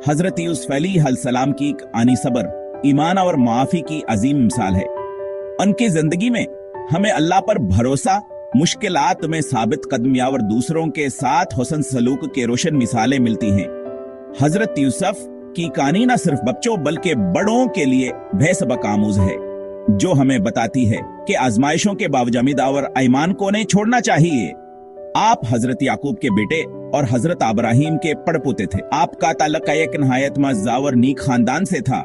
हजरत यूसुफ अलैहिस्सलाम की आनी सबर, ईमान और माफी की अजीम मिसाल है। उनकी जिंदगी में हमें अल्लाह पर भरोसा, मुश्किलात में साबित कदमिया और दूसरों के साथ हुस्न सलूक के रोशन मिसालें मिलती हैं। हजरत यूसुफ की कहानी न सिर्फ बच्चों बल्कि बड़ों के लिए बेसबक आमूज है, जो हमें बताती है कि आजमाइशों के बावजूद और ईमान को नहीं छोड़ना चाहिए। आप हजरत याकूब के बेटे और हजरत इब्राहिम के पड़पोते थे। आपका ताल्लुक एक नहायत मज़्ज़ावर नीक खानदान से था,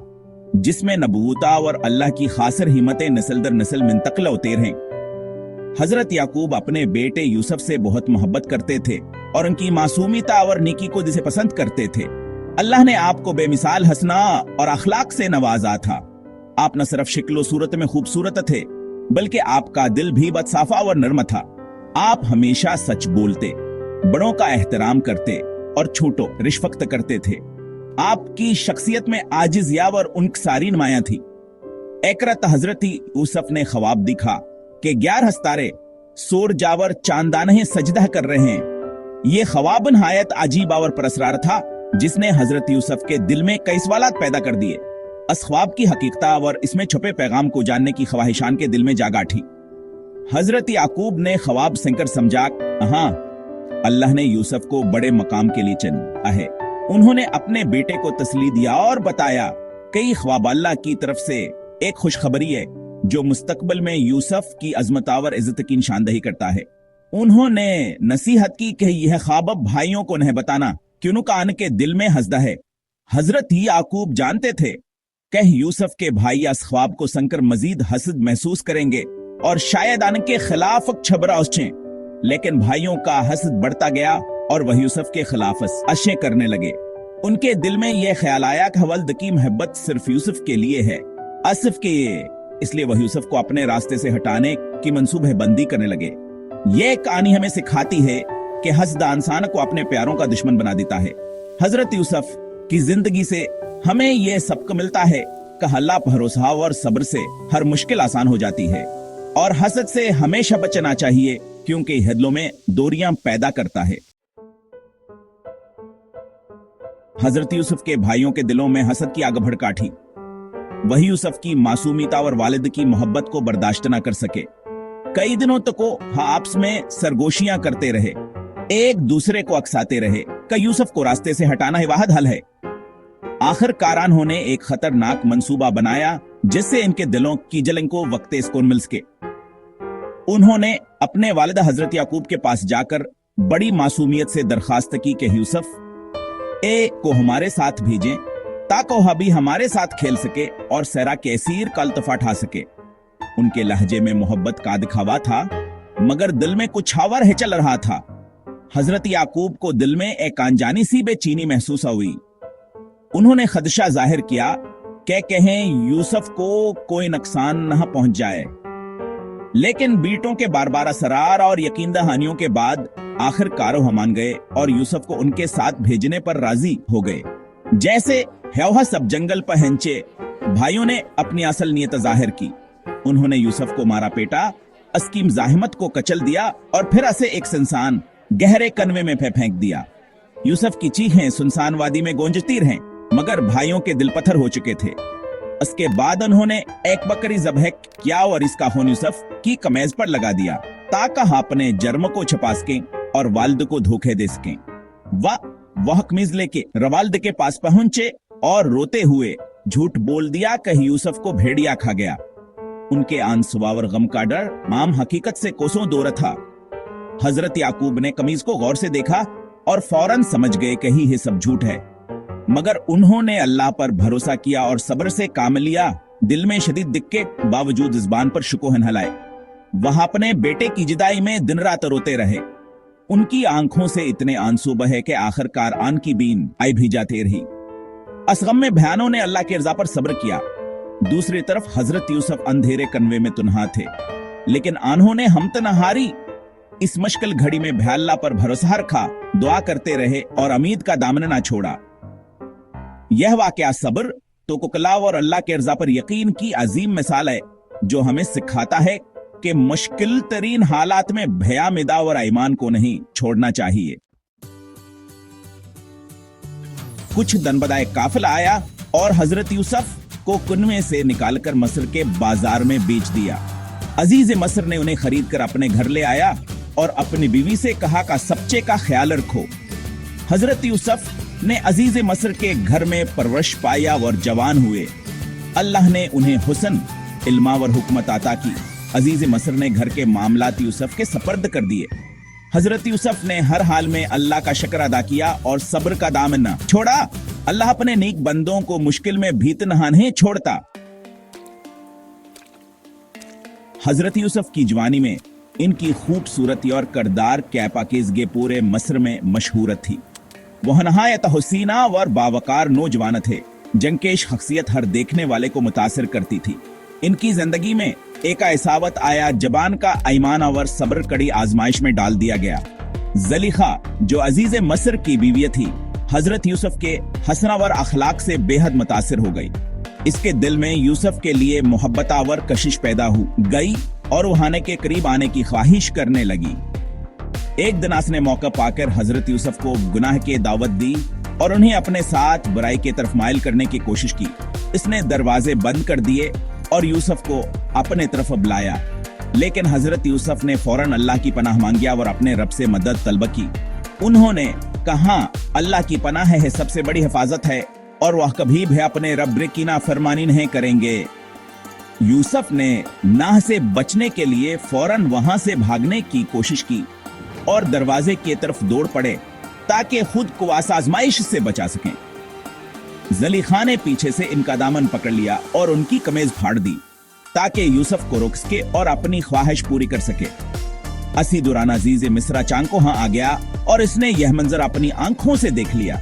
जिसमें नबूवता और अल्लाह की खासर हिम्मतें नस्ल दर नस्ल मुंतकिल होते रहे। हजरत याकूब अपने बेटे यूसुफ से बहुत मोहब्बत करते थे और उनकी मासूमियता और नेकी को जिसे पसंद करते थे। अल्लाह ने आपको बेमिसाल हसना और अखलाक से नवाजा था। आप न सिर्फ शक्ल सूरत में खूबसूरत थे, बल्कि आपका दिल भी बदसाफा और नर्म था। आप हमेशा सच बोलते, बड़ों का एहतराम करते और छोटों रिश्वत करते थे। आपकी शख्सियत में आजिज़िया और उनकसारी नुमाया थी। एक रात हजरत यूसुफ ने ख्वाब दिखा कि 11 सितारे सोर जावर चांदाने सजदा कर रहे हैं। ये ख्वाब नहायत अजीब और परअसरार था, जिसने हजरत यूसुफ के दिल में कई सवालात पैदा कर दिए। इस ख्वाब की हकीकत और इसमें छुपे पैगाम को जानने की ख्वाहिशान के दिल में जाग उठी। हजरत याकूब ने ख्वाब सुनकर समझा, हाँ, अल्लाह ने यूसुफ को बड़े मकाम के लिए चुना है। उन्होंने अपने बेटे को तसल्ली दिया और बताया कि ख्वाब अल्लाह की तरफ से एक खुशखबरी है, जो मुस्तकबिल में यूसुफ की अजमत और इज्जत की निशानदही करता है। उन्होंने नसीहत की कि यह ख्वाब भाइयों को नहीं बताना, क्यों का आन के दिल में हसदा है। हजरत याकूब जानते थे कि यूसुफ के भाई इस ख्वाब को सुनकर मजीद हसद महसूस करेंगे और शायद आन के खिलाफ छबरा उछें, लेकिन भाइयों का हसद बढ़ता गया और वह यूसुफ के खिलाफ अशें करने लगे। उनके दिल में यह ख्याल आया कि वल्द की मोहब्बत सिर्फ यूसुफ के लिए है, आसिफ के लिए, इसलिए वह यूसुफ को अपने रास्ते से हटाने की मंसूबेबंदी करने लगे। यह कहानी हमें सिखाती है कि हसद इंसान को अपने प्यारों का दुश्मन बना देता है। हजरत यूसुफ की जिंदगी से हमें यह सबक मिलता है कि अल्लाह पर भरोसा और सब्र से हर मुश्किल आसान हो जाती है, और हसद से हमेशा बचना चाहिए, क्योंकि दिलों में दूरियां पैदा करता है। हजरत यूसुफ के भाइयों के दिलों में हसद की आग भड़का थी। वही यूसुफ की मासूमियत और वालिद की मोहब्बत को बर्दाश्त न कर सके। कई दिनों तक वो आपस में सरगोशियां करते रहे, एक दूसरे को अकसाते रहे कि यूसुफ को रास्ते से हटाना ही वाहिद हल है। आखिरकार उन्होंने एक खतरनाक मंसूबा बनाया, जिससे इनके दिलों की जलन को वक्त सुकून मिल सके। उन्होंने अपने वालिद हजरत याकूब के पास जाकर बड़ी मासूमियत से दरखास्त की कि यूसुफ को हमारे साथ भेजें, ताकि वह भी हमारे साथ खेल सके और सहरा के असीर का अल्तफा उठा सके। उनके लहजे में मोहब्बत का दिखावा था, मगर दिल में कुछ और है चल रहा था। हजरत याकूब को दिल में एक अनजानी सी बेचैनी महसूस हुई। उन्होंने खदशा जाहिर किया कि कहीं यूसुफ को कोई नुकसान न पहुंच जाए, लेकिन बेटों के बार बार असरार और यकीन दहानियों के बाद आखिरकार वह मान गए और यूसुफ को उनके साथ भेजने पर राजी हो गए। जैसे हेवा सब जंगल पहंचे, भाइयों ने अपनी असल नीयत जाहिर की। उन्होंने यूसुफ को मारा पीटा, उसकी मज़ाहिमत को कचल दिया और फिर उसे एक सुनसान गहरे कन्वे में फेंक दिया। यूसुफ की चीखें सुनसान वादी में गूंजती रहें, मगर भाइयों के दिल पत्थर हो चुके थे। उसके बाद उन्होंने एक बकरी ज़ब्ह किया और इसका खून यूसुफ की कमीज पर लगा दिया, ताकि अपने जर्म को छुपा सकें और वालिद को धोखे दे सकें। वह कमीज लेके रवालिद के पास पहुंचे और रोते हुए झूठ बोल दिया कि यूसुफ को भेड़िया खा गया। उनके आंसू और गम का डर माम हकीकत से कोसों दूर था। हजरत याकूब ने कमीज को गौर से देखा और फौरन समझ गए कि ये सब झूठ है, मगर उन्होंने अल्लाह पर भरोसा किया और सब्र से काम लिया। दिल में शदीद दिक्कत के बावजूद ज़ुबान पर शुकोहन हलाए। वह अपने बेटे की जुदाई में दिन रात रोते रहे। उनकी आंखों से इतने आंसू बहे कि आखिरकार आन की बीन आई भी जाती रही। असगम में भयानों ने अल्लाह के रज़ा पर सब्र किया। दूसरी तरफ हजरत यूसुफ अंधेरे कन्वे में तुनहा थे, लेकिन उन्होंने हिम्मत न हारी। इस मुश्किल घड़ी में अल्लाह पर भरोसा रखा, दुआ करते रहे और उम्मीद का दामन ना छोड़ा। यह वाकया सब्र, तवक्कुल और अल्लाह के रज़ा पर यकीन की अजीम मिसाल है, जो हमें सिखाता है कि मुश्किल तरीन हालात में भया मिदा और ईमान को नहीं छोड़ना चाहिए। कुछ दनबदाए काफिला आया और हजरत यूसुफ को कुनवे से निकालकर मस्र के बाजार में बेच दिया। अजीज मस्र ने उन्हें खरीद कर अपने घर ले आया और अपनी बीवी से कहा का सबचे का ख्याल रखो। हजरत यूसुफ ने अजीज मस्र के घर में परवरिश पाया और जवान हुए। अल्लाह ने उन्हें हुस्न, इल्मा और हुकमत अता की। अजीज मस्र ने घर के मामलात यूसुफ के सपर्द कर दिए। हजरत यूसुफ ने हर हाल में अल्लाह का शुक्र अदा किया और सब्र का दामन न छोड़ा। अल्लाह अपने नेक बंदों को मुश्किल में भीत नहीं छोड़ता। हजरत यूसुफ की जवानी में इनकी खूबसूरती और करदार कैपाकीज़गी पूरे मस्र में मशहूर थी। वह नहायत हुसीना और बावकार नौजवान थे। जंकेश शख्सियत हर देखने वाले को मुतासिर करती थी। इनकी जिंदगी में एक ऐसा वक्त आया जबान का ईमान और सब्र कड़ी आजमाइश में डाल दिया गया। ज़लीखा जो अजीज मस्र की बीवी थी, हजरत यूसुफ के हसनावर अखलाक से बेहद मुतासिर हो गई। इसके दिल में यूसुफ के लिए मोहब्बत आवर कशिश पैदा हो गई और वहाने के करीब आने की ख्वाहिश करने लगी। एक दिन उसने मौका पाकर हजरत यूसुफ को गुनाह की दावत दी और उन्हें अपने साथ बुराई की तरफ माइल करने की कोशिश की। इसने दरवाजे बंद कर दिए और यूसुफ को अपने तरफ बुलाया, लेकिन हजरत यूसुफ ने फौरन अल्लाह की पनाह मांगी और अपने रब से मदद तलब की। उन्होंने कहा, अल्लाह की पनाह है सबसे बड़ी हिफाजत है और वह कभी भी अपने रब की नाफरमानी नहीं करेंगे। यूसुफ ने नाह से बचने के लिए फौरन वहां से भागने की कोशिश की और दरवाजे की तरफ दौड़ पड़े ताकि खुद को आजमाइश से बचा सकें। ज़लीखा ने पीछे से इनका दामन पकड़ लिया और उनकी कमीज फाड़ दी ताकि यूसुफ को रोक सके और अपनी ख्वाहिश पूरी कर सके। असी दौरान अजीज मिस्रा चांद को आ गया और इसने यह मंजर अपनी आंखों से देख लिया।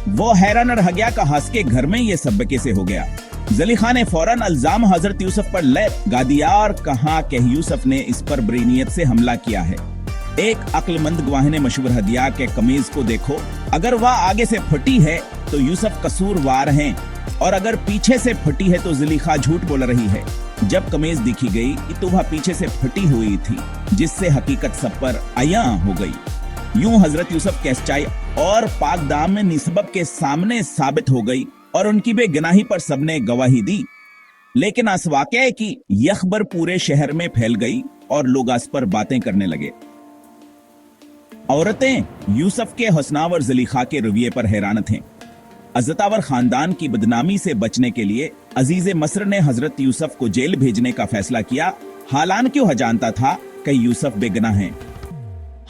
वो हैरान रह गया कि हंस के घर में ये सब कैसे हो गया। ज़लीखा ने फौरन इल्जाम हजरत यूसुफ पर लगा दिया और कहा कि यूसुफ ने इस पर बुरी नीयत से हमला किया है। एक अक्लमंद गवाह ने मशवरा दिया कि कमीज को देखो, अगर वह आगे से फटी है तो यूसुफ कसूरवार हैं और अगर पीछे से फटी है तो ज़लीखा झूठ बोल रही है। जब कमीज दिखी गई तो वह पीछे से फटी हुई थी, जिससे हकीकत सब पर आया हो गई। यूं हजरत यूसुफ के सच्चाई और पाक दामन निस्बत के सामने साबित हो गई और उनकी बेगुनाही पर सबने गवाही दी। लेकिन इस वाक़ये की यह खबर पूरे शहर में फैल गई और लोग इस पर बातें करने लगे। औरतें यूसुफ के हुस्नावर ज़लीखा के रवैये पर हैरान थे। अज़तावर खानदान की बदनामी से बचने के लिए अजीज मस्र ने हजरत यूसुफ को जेल भेजने का फैसला किया, हालांकि वह जानता था कि यूसुफ बेगुनाह हैं।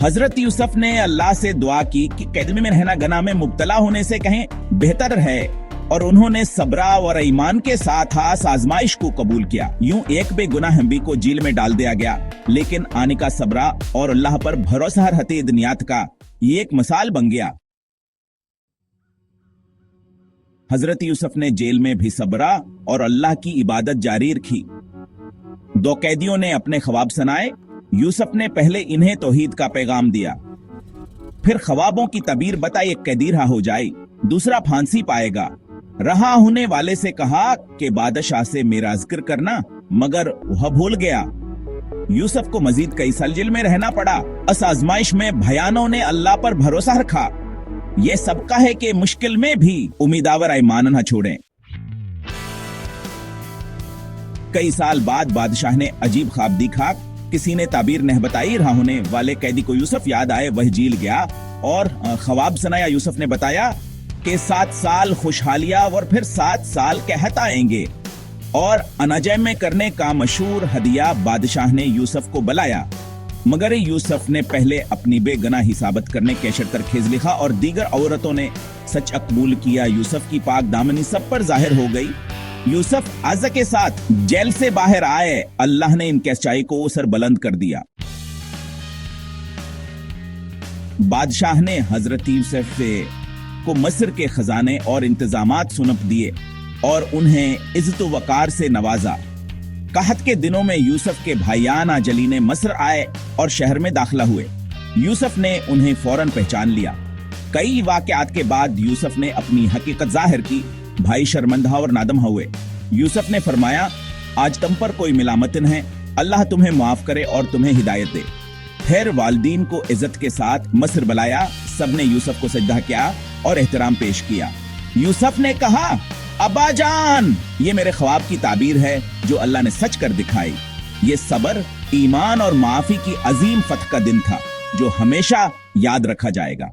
हजरत यूसुफ ने अल्लाह से दुआ की कि कैद में रहना गुनाह में मुब्तला होने से कहीं बेहतर है और उन्होंने सब्र और ईमान के साथ आजमाइश को कबूल किया। यूं एक बेगुनाह भी को जेल में डाल दिया गया, लेकिन आने का सब्र और अल्लाह पर भरोसा रहते दुनियात का ये एक मिसाल बन गया। हजरत यूसुफ ने जेल में भी सब्र और अल्लाह की इबादत जारी रखी। दो कैदियों ने अपने ख्वाब सुनाए। यूसुफ ने पहले इन्हें तौहीद का पैगाम दिया, फिर ख्वाबों की तबीर बताई। एक कैदी रहा हो जाए, दूसरा फांसी पाएगा। रहा होने वाले से कहा कि बादशाह से मेरा जिक्र करना, मगर वह भूल गया। यूसुफ को मजीद कई साल जेल में रहना पड़ा। इस आजमाइश में भयानों ने अल्लाह पर भरोसा रखा। यह सबका है कि मुश्किल में भी उम्मीदावर ईमान न छोड़ें। कई साल बाद बादशाह ने अजीब ख्वाब देखा। किसी ने ताबीर नहीं बताई। रहा होने वाले कैदी को यूसुफ याद आए, वह जेल गया और ख्वाब सुनाया। यूसुफ ने बताया कि 7 साल खुशहालियां और फिर 7 साल कहत आएंगे और अनाजय में करने का मशहूर हदिया बादशाह ने यूसुफ को बुलाया, मगर यूसुफ ने पहले अपनी बेगुनाही साबित करने के शर्त खेज लिखा और दीगर औरतों ने सच कबूल किया। यूसुफ की पाक दामनी सब पर जाहिर हो गई। यूसुफ आज़ा के साथ जेल से बाहर आए। अल्लाह ने इनके सच्चाई को सर बुलंद कर दिया। बादशाह ने हजरत यूसुफ को मस्र के खजाने और इंतजामात सुनप दिए और उन्हें इज्जत वकार से नवाजा। कहत के दिनों में यूसुफ के भाईयान जलीने मस्र आए और शहर में दाखिला हुए। यूसुफ ने उन्हें फौरन पहचान लिया। कई वाकयात के बाद यूसुफ ने अपनी हकीकत जाहिर की। भाई शर्मिंदा और नादम हुए। यूसुफ ने फरमाया, आज तुम पर कोई मिलामत नहीं है, अल्लाह तुम्हें माफ करे और तुम्हें हिदायत दे। फिर वालिदीन को इज्जत के साथ मस्र बुलाया। सबने यूसुफ को सजदा किया और एहतराम पेश किया। यूसुफ ने कहा, अब्बा जान, ये मेरे ख्वाब की ताबीर है जो अल्लाह ने सच कर दिखाई। ये सबर, ईमान और माफी की अजीम फतह का दिन था जो हमेशा याद रखा जाएगा।